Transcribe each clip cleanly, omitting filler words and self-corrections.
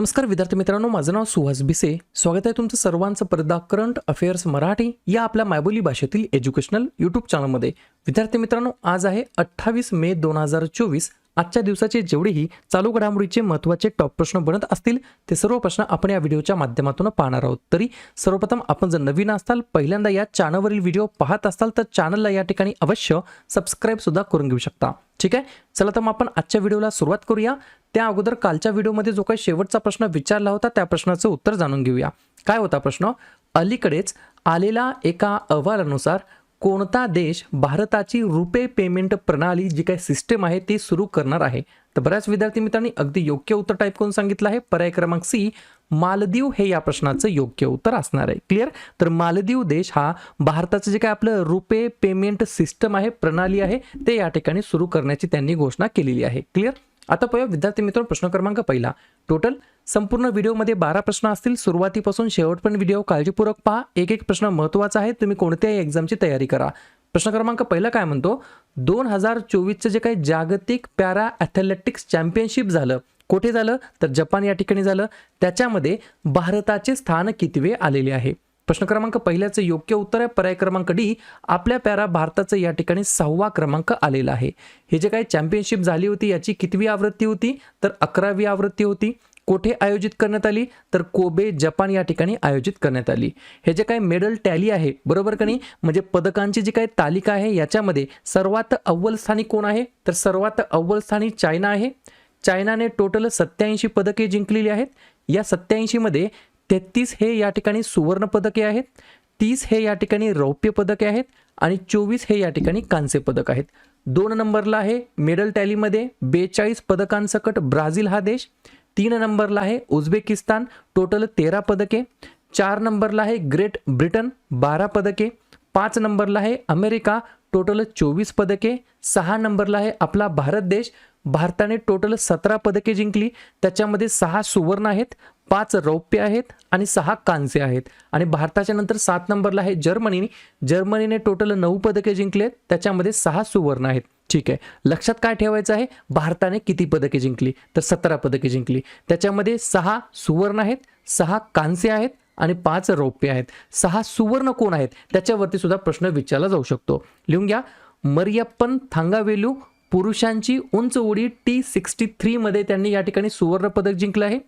नमस्कार विद्यार्थी मित्रांनो, माझं नाव सुहास भिसे. स्वागत आहे तुमचं सर्वांचं परदा करंट अफेअर्स मराठी या आपल्या मायबोली भाषेतील एज्युकेशनल यूट्यूब चॅनलमध्ये. विद्यार्थी मित्रांनो, आज आहे 28 मे 2024. आजच्या दिवसाचे जेवढेही चालू घडामोडीचे महत्त्वाचे टॉप प्रश्न बनत असतील ते सर्व प्रश्न आपण या व्हिडिओच्या माध्यमातून पाहणार आहोत. तरी सर्वप्रथम आपण जर नवीन असाल, पहिल्यांदा या चॅनलवरील व्हिडिओ पाहत असाल तर चॅनलला या ठिकाणी अवश्य सबस्क्राइब सुद्धा करून घेऊ शकता. ठीक आहे, चला तर मग आपण आजच्या व्हिडिओला सुरुवात करूया. त्या अगोदर कालच्या व्हिडिओमध्ये जो काही शेवटचा प्रश्न विचारला होता त्या प्रश्नाचं उत्तर जाणून घेऊया. काय होता प्रश्न? अलीकडेच आलेला एका अहवालानुसार कोणता देश भारताची रुपे पेमेंट प्रणाली जी काही सिस्टम आहे ती सुरू करणार आहे? तर बऱ्याच विद्यार्थी मित्रांनी अगदी योग्य उत्तर टाईप करून सांगितलं आहे. पर्याय क्रमांक सी मालदीव हे या प्रश्नाचं योग्य उत्तर असणार आहे. क्लिअर? तर मालदीव देश हा भारताचं जे काय आपलं रुपे पेमेंट सिस्टम आहे, प्रणाली आहे, ते या ठिकाणी सुरू करण्याची त्यांनी घोषणा केलेली आहे. क्लिअर? आता पाहूया विद्यार्थी मित्रांनो, प्रश्न क्रमांक पहिला. टोटल संपूर्ण व्हिडिओमध्ये 12 प्रश्न असतील. सुरुवातीपासून शेवटपर्यंत व्हिडिओ काळजीपूर्वक पहा. एक एक प्रश्न महत्त्वाचा आहे. तुम्ही कोणत्याही एक्झामची तयारी करा. प्रश्न क्रमांक पहिला काय म्हणतो? 2024चं जे काही जागतिक पॅरा ॲथलेटिक्स चॅम्पियनशिप झालं, कुठे झालं? तर जपान या ठिकाणी झालं. त्याच्यामध्ये भारताचे स्थान कितवे आलेले आहे? प्रश्न क्रमांक पहिल्याचं योग्य उत्तर आहे पर्याय क्रमांक डी. आपल्या पॅरा भारताचं या ठिकाणी 6वा क्रमांक आलेला आहे. हे जे काही चॅम्पियनशिप झाली होती याची कितवी आवृत्ती होती? तर 11वी आवृत्ती होती. कोठे आयोजित करण्यात आली? तर कोबे जपान या ठिकाणी आयोजित करण्यात आली. हे जे काही मेडल टॅली आहे, बरोबर का नाही, म्हणजे पदकांची जी काही तालिका आहे याच्यामध्ये सर्वात अव्वल स्थानी कोण आहे? तर सर्वात अव्वल स्थानी चायना आहे. चायनाने टोटल 87 पदके जिंकलेली आहेत. या 87 मध्ये 33 हे या ठिकाणी सुवर्ण पदके आहेत, 30 हे या ठिकाणी रौप्य पदके आहेत आणि 24 हे या ठिकाणी कांस्य पदक आहेत. 2 नंबरला आहे मेडल टॅलीमध्ये 42 पदकांसकट ब्राझील हा देश. 3 नंबरला आहे उझबेकिस्तान, टोटल 13 पदके. 4 नंबरला आहे ग्रेट ब्रिटन, 12 पदके. 5 नंबरला आहे अमेरिका, टोटल 24 पदके. 6 नंबरला आहे आपला भारत देश. भारताने टोटल 17 पदके जिंकली. त्याच्यामध्ये 6 सुवर्ण आहेत, 5 रौप्य आहेत आणि 6 कांस्य आहेत. आणि भारताच्या नंतर 7 नंबरला आहे जर्मनी. जर्मनीने टोटल 9 पदके जिंकलेत, त्याच्यामध्ये 6 सुवर्ण आहेत. ठीक आहे, लक्षात काय ठेवायचं आहे? भारताने किती पदके जिंकली? तर 17 पदके जिंकली. त्याच्यामध्ये 6 सुवर्ण आहेत, 6 कांस्य आहेत आणि 5 रौप्य आहेत. 6 सुवर्ण कोण आहेत त्याच्यावरती सुद्धा प्रश्न विचारला जाऊ शकतो. लिहून घ्या. मरियप्पन थांगावेलू पुरुषांची उंच उडी T63 मध्ये त्यांनी या ठिकाणी सुवर्ण पदक जिंकलं आहे.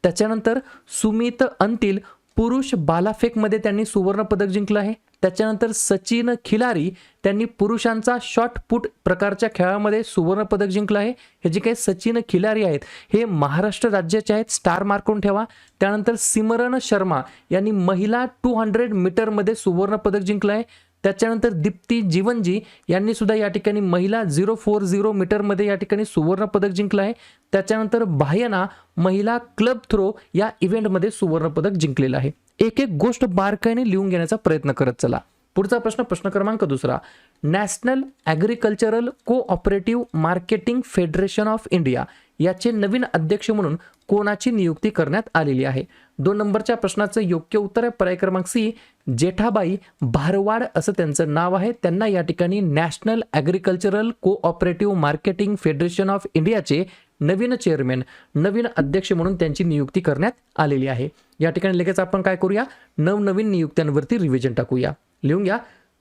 त्याच्यानंतर सुमित अंतिल पुरुष भालाफेकमध्ये त्यांनी सुवर्ण पदक जिंकलं आहे. त्याच्यानंतर सचिन खिलारी त्यांनी पुरुषांचा शॉर्ट पुट प्रकारच्या खेळामध्ये सुवर्ण पदक जिंकलं आहे. हे जे काही सचिन खिलारी आहेत हे महाराष्ट्र राज्याचे आहेत, स्टार मार्कून ठेवा. त्यानंतर सिमरन शर्मा यांनी महिला 200 मीटरमध्ये सुवर्ण पदक जिंकलं आहे. त्याच्यानंतर दीप्ती जीवनजी यांनी सुद्धा या ठिकाणी महिला 040 मीटरमध्ये या ठिकाणी सुवर्ण पदक जिंकलं आहे. त्याच्यानंतर भायना महिला क्लब थ्रो या इव्हेंटमध्ये सुवर्ण पदक जिंकलेलं आहे. एक एक गोष्ट बारकाईने लिहून घेण्याचा प्रयत्न करत चला. पुढचा प्रश्न, प्रश्न क्रमांक दुसरा. National agricultural cooperative marketing federation of India याचे नवीन अध्यक्ष म्हणून कोणाची नियुक्ती करण्यात आलेली आहे? 2 नंबरच्या प्रश्नाचं योग्य उत्तर आहे पर्याय क्रमांक सी. जेठाबाई भारवाड असं त्यांचं नाव आहे. त्यांना या ठिकाणी national agricultural cooperative marketing federation of इंडियाचे नवीन चेअरमॅन, नवीन अध्यक्ष म्हणून त्यांची नियुक्ती करण्यात आलेली आहे. या ठिकाणी लगेच आपण काय करूया? नवनवीन नियुक्त्यांवरती रिव्हिजन टाकूया. लिहून घ्या.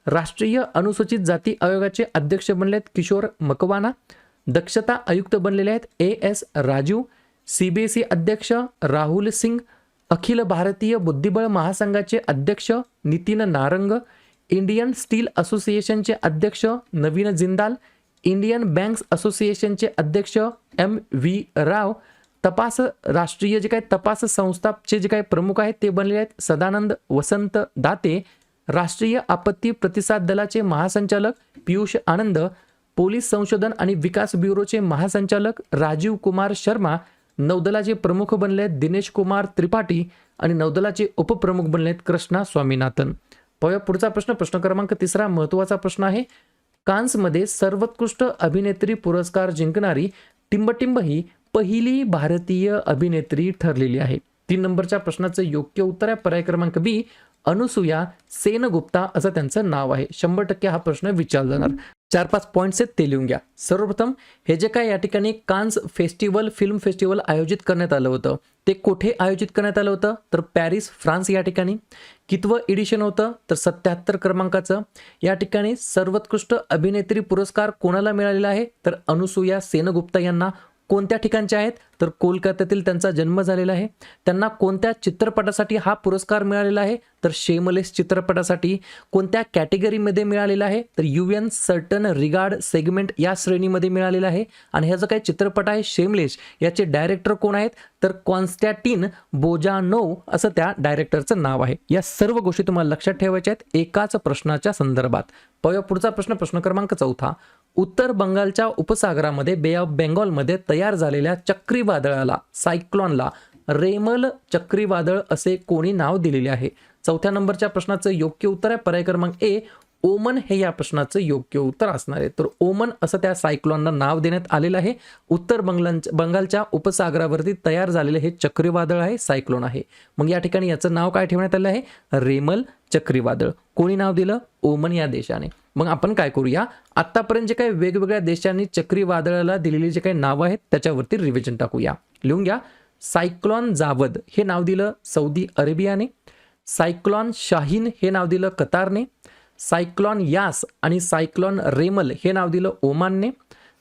राष्ट्रीय अनुसूचित जाती आयोगाचे अध्यक्ष बनले आहेत किशोर मकवाना. दक्षता आयुक्त बनलेले आहेत AS राजू. CBSE अध्यक्ष राहुल सिंग. अखिल भारतीय बुद्धिबळ महासंघाचे अध्यक्ष नितीन नारंग. इंडियन स्टील असोसिएशनचे अध्यक्ष नवीन जिंदाल. इंडियन बँक्स असोसिएशनचे अध्यक्ष MV राव. तपास राष्ट्रीय जे काही तपास संस्थाचे जे काही प्रमुख आहेत ते बनलेले आहेत सदानंद वसंत दाते. राष्ट्रीय आपत्ती प्रतिसाद दलाचे महासंचालक पियुष आनंद. पोलीस संशोधन आणि विकास ब्युरोचे महासंचालक राजीव कुमार शर्मा. नौदलाचे प्रमुख बनले आहेत दिनेश कुमार त्रिपाठी आणि नौदलाचे उपप्रमुख बनले आहेत कृष्णा स्वामीनाथन. पुढचा प्रश्न, प्रश्न क्रमांक तिसरा, महत्त्वाचा प्रश्न आहे. कान्समध्ये सर्वोत्कृष्ट अभिनेत्री पुरस्कार जिंकणारी टिंबटिंब ही पहिली भारतीय अभिनेत्री ठरलेली आहे. 3 नंबरच्या प्रश्नाचं योग्य उत्तर आहे पर्याय क्रमांक बी. अनुसूया सेनगुप्ता असं त्यांचं नाव आहे. 100% हा प्रश्न विचारला जाणार. 4-5 पॉईंट्स आहेत ते लिहून घ्या. सर्वप्रथम हे जे काय या ठिकाणी कान्स फेस्टिवल फिल्म फेस्टिवल आयोजित करण्यात आलं होतं ते कुठे आयोजित करण्यात आलं होतं तर पॅरिस फ्रान्स या ठिकाणी. कितवं एडिशन होतं तर 77 क्रमांकाचं. या ठिकाणी सर्वोत्कृष्ट अभिनेत्री पुरस्कार कोणाला मिळालेला आहे तर अनुसूया सेनगुप्ता यांना. कोणत्या ठिकाणचे आहेत तर कोलकात्यातील त्यांचा जन्म झालेला आहे. त्यांना कोणत्या चित्रपटासाठी हा पुरस्कार मिळालेला आहे तर शेमलेस चित्रपटासाठी. कोणत्या कॅटेगरीमध्ये मिळालेला आहे तर UN सर्टन रिगार्ड सेगमेंट या श्रेणीमध्ये मिळालेला आहे. आणि ह्याचा काय चित्रपट आहे शेमलेस, याचे डायरेक्टर कोण आहेत तर कॉन्स्टॅटिन बोजानोव असं त्या डायरेक्टरचं नाव आहे. या सर्व गोष्टी तुम्हाला लक्षात ठेवायच्या आहेत एकाच प्रश्नाच्या संदर्भात. पुढचा प्रश्न क्रमांक 4. उत्तर बंगालच्या उपसागरामध्ये बे ऑफ बेंगॉलमध्ये तयार झालेल्या चक्रीवादळाला सायक्लॉनला रेमल चक्रीवादळ असे कोणी नाव दिलेले आहे. 4थ्या नंबरच्या प्रश्नाचं योग्य उत्तर आहे पर्याय क्रमांक ए ओमन हे या प्रश्नाचं योग्य उत्तर असणार आहे. तर ओमन असं त्या सायक्लॉनला नाव देण्यात आलेलं आहे. उत्तर बंगालच्या उपसागरावरती तयार झालेले हे चक्रीवादळ आहे, सायक्लोन आहे. मग या ठिकाणी याचं नाव काय ठेवण्यात आलं आहे रेमल चक्रीवादळ. कोणी नाव दिलं ओमन या देशाने. मग आपण काय करूया आतापर्यंत जे काही वेगवेगळ्या देशांनी चक्रीवादळाला दिलेली जे काही नावं आहेत त्याच्यावरती रिव्हिजन टाकूया. लिहून घ्या. सायक्लॉन जावद हे नाव दिलं सौदी अरेबियाने. सायक्लॉन शाहीन हे नाव दिलं कतारने. सायक्लॉन यास आणि सायक्लॉन रेमल हे नाव दिलं ओमानने.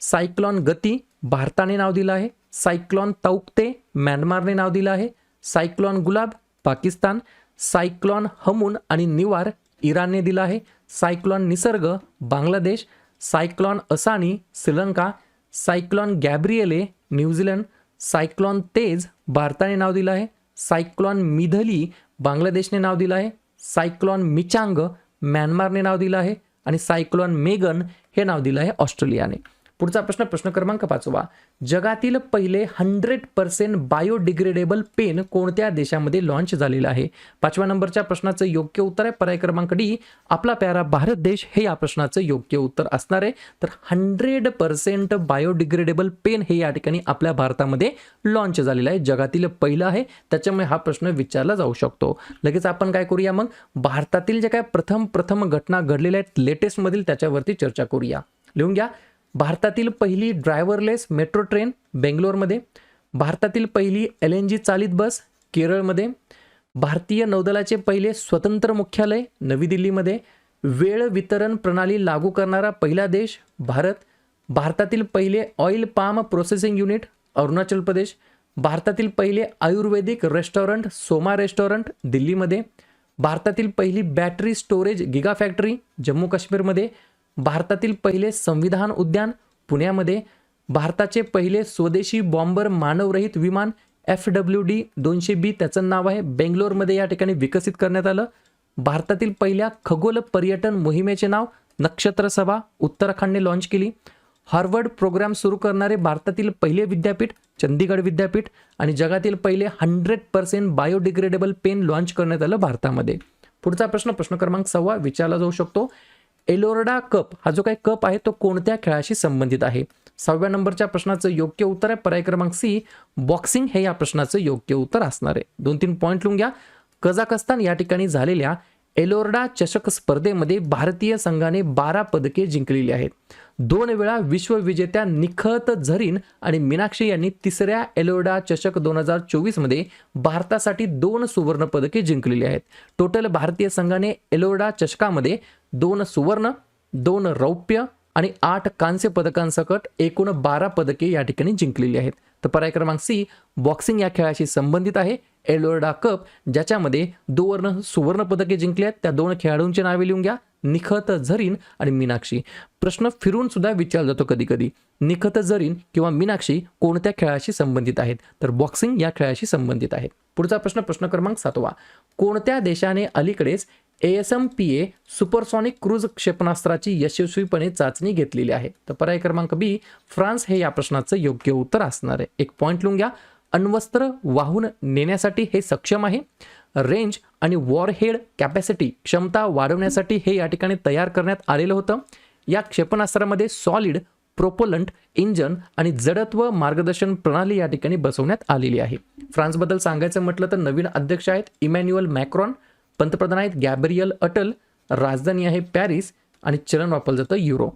सायक्लॉन गती भारताने नाव दिलं आहे. सायक्लॉन तौक्ते म्यानमारने नाव दिलं आहे. सायक्लॉन गुलाब पाकिस्तान. सायक्लॉन हमून आणि निवार इराणने दिलं आहे. सायक्लॉन निसर्ग Bangladesh. Cyclone Asani Sri Lanka. Cyclone Gabrielle New Zealand. Cyclone Tej भारताने नाव दिलं आहे. सायक्लॉन मिधली बांगलादेशने नाव दिलं आहे. सायक्लॉन मिचांग म्यानमारने नाव दिलं आहे. आणि सायक्लॉन मेगन हे नाव दिलं आहे ऑस्ट्रेलियाने. पुढचा प्रश्न क्रमांक 5. जगातील पहिले 100% बायोडिग्रेडेबल पेन कोणत्या देशामध्ये लॉन्च झालेलं आहे. 5व्या नंबरच्या प्रश्नाचं योग्य उत्तर आहे पर्याय क्रमांक डी आपला प्यारा भारत देश हे या प्रश्नाचं योग्य उत्तर असणार आहे. तर 100% बायोडिग्रेडेबल पेन हे या ठिकाणी आपल्या भारतामध्ये लॉन्च झालेलं आहे. जगातील पहिलं आहे त्याच्यामुळे हा प्रश्न विचारला जाऊ शकतो. लगेच आपण काय करूया मग भारतातील जे काय प्रथम घटना घडलेल्या आहेत लेटेस्टमधील त्याच्यावरती चर्चा करूया. लिहून घ्या. भारतातील पहिली ड्रायव्हरलेस मेट्रो ट्रेन बेंगलोरमध्ये. भारतातील पहिली LNG चालित बस केरळमध्ये. भारतीय नौदलाचे पहिले स्वतंत्र मुख्यालय नवी दिल्लीमध्ये. वेळ वितरण प्रणाली लागू करणारा पहिला देश भारत. भारतातील पहिले oil palm processing unit Arunachal Pradesh. भारतातील पहिले आयुर्वेदिक रेस्टॉरंट सोमा रेस्टॉरंट दिल्लीमध्ये. भारतातील पहिली battery storage giga factory Jammu काश्मीरमध्ये. भारतातील पहिले संविधान उद्यान पुण्यामध्ये. भारताचे पहिले स्वदेशी बॉम्बर मानवरहित विमान FWD 200B त्याचं नाव आहे बेंगलोरमध्ये या ठिकाणी विकसित करण्यात आलं. भारतातील पहिल्या खगोल पर्यटन मोहिमेचे नाव नक्षत्र सभा उत्तराखंडने लॉन्च केली. हार्वर्ड प्रोग्राम सुरू करणारे भारतातील पहिले विद्यापीठ चंदीगड विद्यापीठ. आणि जगातील पहिले 100% बायोडिग्रेडेबल पेन लॉन्च करण्यात आलं भारतामध्ये. पुढचा प्रश्न क्रमांक 6 विचारला जाऊ शकतो. एलोर्डा कप हा जो काही कप आहे तो कोणत्या खेळाशी संबंधित आहे. 6व्या नंबरच्या प्रश्नाचं योग्य उत्तर आहे पर्याय क्रमांक सी बॉक्सिंग हे या प्रश्नाचं योग्य उत्तर असणार आहे. 2-3 पॉईंट लिहून घ्या. कझाकस्तान या ठिकाणी झालेल्या एलोर्डा चषक स्पर्धेमध्ये भारतीय संघाने 12 पदके जिंकलेली आहेत. 2 वेळा विश्वविजेत्या निखत झरीन आणि मीनाक्षी यांनी तिसऱ्या एलोर्डा चषक 2024 मध्ये भारतासाठी 2 सुवर्ण पदके जिंकलेली आहेत. टोटल भारतीय संघाने एलोर्डा चषकामध्ये 2 सुवर्ण 2 रौप्य आणि 8 कांस्य पदकांसकट एकूण 12 पदके या ठिकाणी जिंकलेली आहेत. तर पर्याय क्रमांक सी बॉक्सिंग या खेळाशी संबंधित आहे एलोर्डा कप ज्याच्यामध्ये 2 सुवर्ण पदके जिंकली आहेत. त्या 2 खेळाडूंची नावे लिहून घ्या निखत झरीन आणि मीनाक्षी. प्रश्न फिरून सुद्धा विचारला जातो कधी कधी निखत झरीन किंवा मीनाक्षी कोणत्या खेळाशी संबंधित आहेत तर बॉक्सिंग या खेळाशी संबंधित आहेत. पुढचा प्रश्न क्रमांक 7 कोणत्या देशाने अलीकडेच ASMPA सुपरसॉनिक क्रूज क्षेपणास्त्राची यशस्वीपणे चाचणी घेतलेली आहे. तर पर्याय क्रमांक बी फ्रान्स हे या प्रश्नाचं योग्य उत्तर असणार आहे. एक पॉईंट लिहून घ्या. अण्वस्त्र वाहून नेण्यासाठी हे सक्षम आहे. रेंज आणि वॉरहेड कॅपॅसिटी क्षमता वाढवण्यासाठी हे या ठिकाणी तयार करण्यात आलेलं होतं. या क्षेपणास्त्रामध्ये सॉलिड प्रोपोलंट इंजन आणि जडत्व मार्गदर्शन प्रणाली या ठिकाणी बसवण्यात आलेली आहे. फ्रान्सबद्दल सांगायचं म्हटलं तर नवीन अध्यक्ष आहेत इमॅन्युअल मॅक्रॉन. पंतप्रधान आहेत गॅब्रियल अटल. राजधानी आहे पॅरिस आणि चलन वापरलं जातं युरो.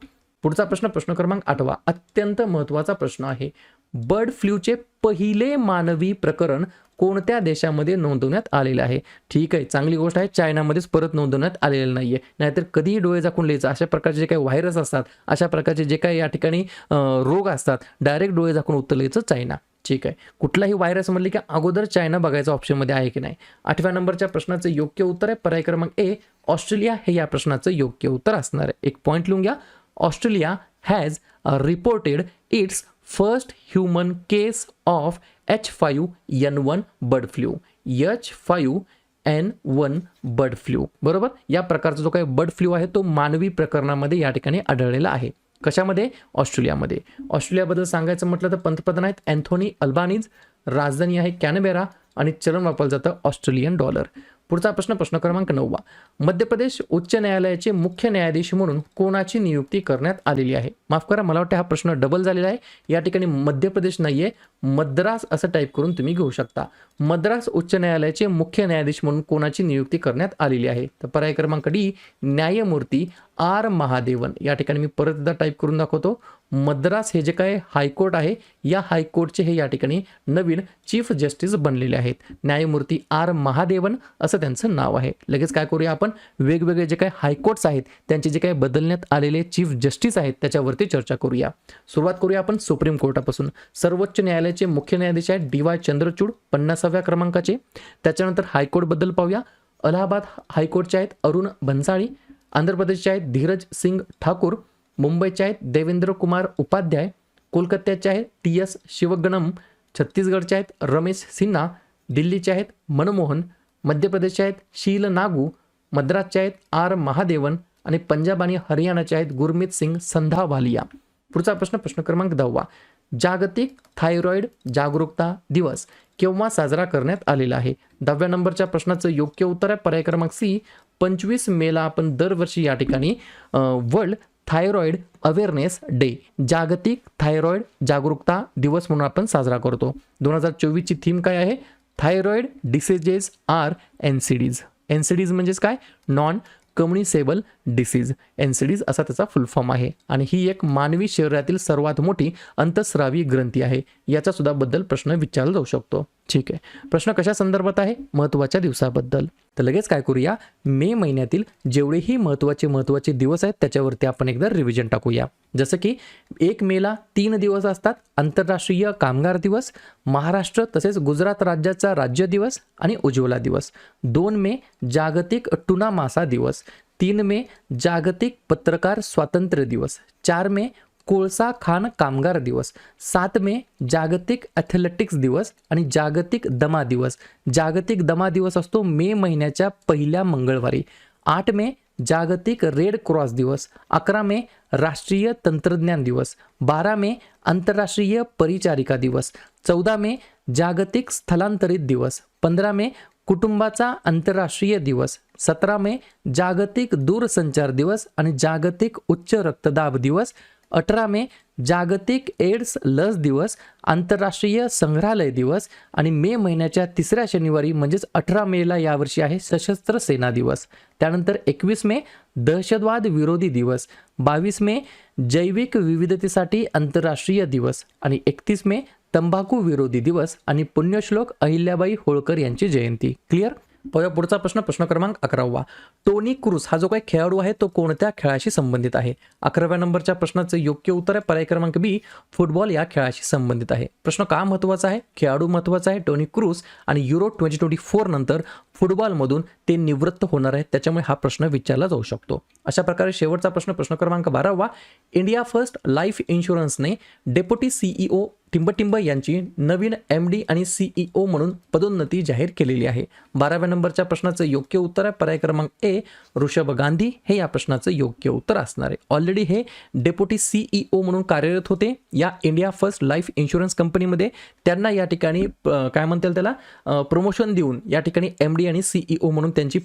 पुढचा प्रश्न क्रमांक 8 अत्यंत महत्त्वाचा प्रश्न आहे. बर्ड फ्लूचे पहिले मानवी प्रकरण कोणत्या देशामध्ये नोंदवण्यात आलेले आहे? ठीक आहे, चांगली गोष्ट आहे, चायनामध्येच परत नोंदवण्यात आलेलं नाहीये. नाहीतर कधीही डोळे झाकून लिहायचं. अशा प्रकारचे जे काही व्हायरस असतात, अशा प्रकारचे जे काही या ठिकाणी रोग असतात, डायरेक्ट डोळे झाकून उत्तर लिहायचं चायना. ठीक आहे, कुठलाही व्हायरस म्हणले की अगोदर चायना बघायचं ऑप्शनमध्ये आहे की नाही. 8व्या नंबरच्या प्रश्नाचं योग्य उत्तर आहे पर्याय क्रमांक ए ऑस्ट्रेलिया हे या प्रश्नाचं योग्य उत्तर असणार आहे. एक पॉईंट लिहून घ्या. Australia has reported it's first human case of H5N1 bird flu. H5N1 bird flu, बरोबर. या प्रकारचा जो काही बर्ड फ्लू आहे तो मानवी प्रकरणामध्ये या ठिकाणी आढळलेला आहे. कशामध्ये? ऑस्ट्रेलियामध्ये. ऑस्ट्रेलियाबद्दल सांगायचं म्हटलं तर पंतप्रधान आहेत अँथोनी अल्बानीज, राजधानी आहे कॅनबेरा आणि चलन वापरलं जातं ऑस्ट्रेलियन डॉलर. पुढचा प्रश्न क्रमांक 9 मध्य प्रदेश उच्च न्यायालयाचे मुख्य न्यायाधीश म्हणून कोणाची नियुक्ती करण्यात आलेली आहे? माफ करा, मला वाटतं हा प्रश्न डबल झालेला आहे. या ठिकाणी मध्य प्रदेश नाहीये, मद्रास असं टाईप करून तुम्ही घेऊ शकता. मद्रास उच्च न्यायालयाचे मुख्य न्यायाधीश म्हणून कोणाची नियुक्ती करण्यात आलेली आहे? तर पर्याय क्रमांक डी न्यायमूर्ती आर महादेवन. या ठिकाणी मी परत एकदा टाईप करून दाखवतो. मद्रास हे जे काय हायकोर्ट आहे, या हायकोर्टचे हे या ठिकाणी नवीन चीफ जस्टिस बनलेले आहेत. न्यायमूर्ती आर महादेवन असं त्यांचं नाव आहे. लगेच काय करूया आपण, वेगवेगळे जे काही हायकोर्ट्स आहेत त्यांचे जे काही बदलण्यात आलेले चीफ जस्टिस आहेत त्याच्यावरती चर्चा करूया. सुरुवात करूया आपण सुप्रीम कोर्टापासून. सर्वोच्च न्यायालयाचे मुख्य न्यायाधीश आहेत DY चंद्रचूड 50व्या क्रमांकाचे. त्याच्यानंतर हायकोर्टबद्दल पाहूया. अलाहाबाद हायकोर्टचे आहेत अरुण भन्साळी. आंध्र प्रदेशचे आहेत धीरज सिंग ठाकूर. मुंबईचे आहेत देवेंद्र कुमार उपाध्याय. कोलकात्याचे आहेत TS शिवगणम. छत्तीसगडचे आहेत रमेश सिन्हा. दिल्लीचे आहेत मनमोहन. मध्य प्रदेशचे आहेत शील नागू. मद्रासचे आहेत आर महादेवन आणि पंजाब आणि हरियाणाचे आहेत गुरमीत सिंग संधावालिया. पुढचा प्रश्न क्रमांक 10 जागतिक थायरॉइड जागरूकता दिवस केव्हा साजरा करण्यात आलेला आहे? 10व्या नंबरच्या प्रश्नाचं योग्य उत्तर आहे पर्याय क्रमांक सी 25 मेला आपण दरवर्षी या ठिकाणी वर्ल्ड थायरॉइड अवेअरनेस डे जागतिक थायरॉइड जागरूकता दिवस म्हणून आपण साजरा करतो. 2024 ची थीम काय आहे? Thyroid diseases are NCDs. NCDs म्हणजेच काय? Non कम्युनिसेबल disease. NCDs असा त्याचा फुल फॉर्म आहे आणि ही एक मानवी शरीरातील सर्वात मोठी अंतःस्रावी ग्रंथी आहे. याचा सुद्धा बद्दल प्रश्न विचारला जाऊ शकतो. ठीक आहे, प्रश्न कशा संदर्भात आहे? महत्त्वाच्या दिवसाबद्दल. तर लगेच काय करूया, मे महिन्यातील जेवढेही महत्त्वाचे दिवस आहेत त्याच्यावरती आपण एकदा रिव्हिजन टाकूया. जसं की 1 मेला 3 दिवस असतात. आंतरराष्ट्रीय कामगार दिवस, महाराष्ट्र तसेच गुजरात राज्याचा राज्य दिवस आणि उज्ज्वला दिवस. 2 मे जागतिक टुना मासा दिवस. 3 मे जागतिक पत्रकार स्वातंत्र्य दिवस. 4 मे कोळसा खाण कामगार दिवस. 7 मे जागतिक ॲथलेटिक्स दिवस आणि जागतिक दमा दिवस. जागतिक दमा दिवस असतो मे महिन्याच्या पहिल्या मंगळवारी. 8 मे जागतिक रेड क्रॉस दिवस. 11 मे राष्ट्रीय तंत्रज्ञान दिवस. 12 मे आंतरराष्ट्रीय परिचारिका दिवस. 14 मे जागतिक स्थलांतरित दिवस. 15 मे कुटुंबाचा आंतरराष्ट्रीय दिवस. 17 मे जागतिक दूरसंचार दिवस आणि जागतिक उच्च रक्तदाब दिवस. 18 मे जागतिक एड्स लस दिवस, आंतरराष्ट्रीय संग्रहालय दिवस आणि मे महिन्याच्या 3ऱ्या शनिवारी म्हणजेच 18 मेला यावर्षी आहे सशस्त्र सेना दिवस. त्यानंतर 21 मे दहशतवाद विरोधी दिवस. 22 मे जैविक विविधतेसाठी आंतरराष्ट्रीय दिवस आणि 31 मे तंबाखू विरोधी दिवस आणि पुण्यश्लोक अहिल्याबाई होळकर यांची जयंती. क्लिअर? पुढचा प्रश्न क्रमांक 11 टोनी क्रूस हा जो काही खेळाडू आहे तो कोणत्या खेळाशी संबंधित आहे? 11व्या नंबरच्या प्रश्नाचं योग्य उत्तर आहे पर्याय क्रमांक बी फुटबॉल या खेळाशी संबंधित आहे. प्रश्न का महत्त्वाचा आहे? खेळाडू महत्त्वाचा आहे टोनी क्रूस आणि युरो 2024 नंतर फुटबॉलमधून ते निवृत्त होणार आहेत, त्याच्यामुळे हा प्रश्न विचारला जाऊ शकतो. अशा प्रकारे शेवटचा प्रश्न क्रमांक 12 इंडिया फर्स्ट लाईफ इन्शुरन्सने डेप्युटी CEO टिंबटिंब यांची नवीन MD आणि CEO म्हणून पदोन्नती जाहीर केलेली आहे. 12व्या नंबरच्या प्रश्नाचं योग्य उत्तर आहे पर्याय क्रमांक ए ऋषभ गांधी हे या प्रश्नाचं योग्य उत्तर असणार आहे. ऑलरेडी हे डेप्युटी CEO म्हणून कार्यरत होते या इंडिया फर्स्ट लाईफ इन्शुरन्स कंपनीमध्ये. त्यांना या ठिकाणी काय म्हणतील त्याला प्रमोशन देऊन या ठिकाणी MD आणि CEO म्हणून त्यांची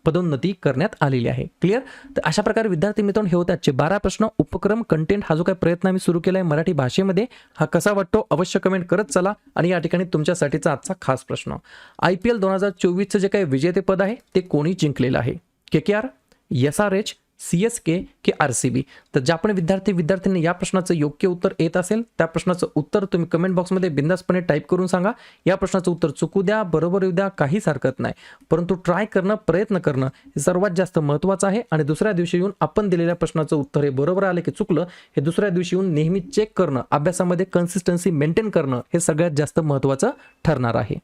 पदोन्नती करण्यात आलेली आहे. क्लिअर? तर अशा प्रकारे विद्यार्थी मित्रांनो हे होते आजचे 12 प्रश्न. उपक्रम कंटेंट हा जो काही प्रयत्न आम्ही सुरू केला आहे मराठी भाषेमध्ये हा कसा वाटतो अवश्य कमेंट करत चला. आणि या ठिकाणी तुमच्यासाठीचा आजचा खास प्रश्न IPL 2024चं जे काही विजेतेपद आहे ते कोणी जिंकलेलं आहे? KKR, SRH, CSK की RCB? तर ज्या पण विद्यार्थ्यांनी या प्रश्नाचं योग्य उत्तर येत असेल त्या प्रश्नाचं उत्तर तुम्ही कमेंट बॉक्समध्ये बिंदासपणे टाईप करून सांगा. या प्रश्नाचं उत्तर चुकू द्या, बरोबर येऊ द्या, काहीच हरकत नाही, परंतु ट्राय करणं, प्रयत्न करणं हे सर्वात जास्त महत्त्वाचं आहे. आणि दुसऱ्या दिवशी येऊन आपण दिलेल्या प्रश्नाचं उत्तर हे बरोबर आलं की चुकलं हे दुसऱ्या दिवशी येऊन नेहमी चेक करणं, अभ्यासामध्ये कन्सिस्टन्सी मेंटेन करणं हे सगळ्यात जास्त महत्त्वाचं ठरणार आहे.